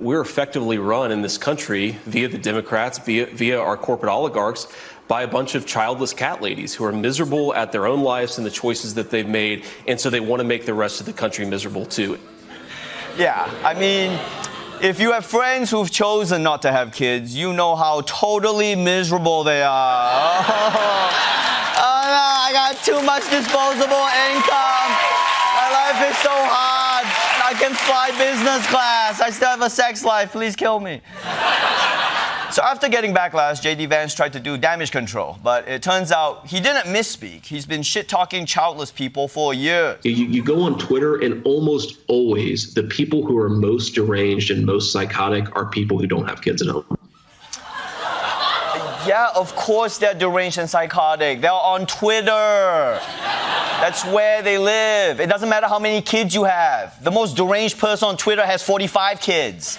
We're effectively run in this country via the Democrats, via our corporate oligarchs, by a bunch of childless cat ladies who are miserable at their own lives and the choices that they've made, and so they want to make the rest of the country miserable too. Yeah, I mean, if you have friends who've chosen not to have kids, you know how totally miserable they are. Oh no, I got too much disposable income. My life is so hard. I can fly business class. I still have a sex life. Please kill me. So after getting backlash, J.D. Vance tried to do damage control, but it turns out he didn't misspeak. He's been shit-talking childless people for years. You go on Twitter, and almost always the people who are most deranged and most psychotic are people who don't have kids at home. Yeah, of course they're deranged and psychotic. They're on Twitter. That's where they live. It doesn't matter how many kids you have. The most deranged person on Twitter has 45 kids.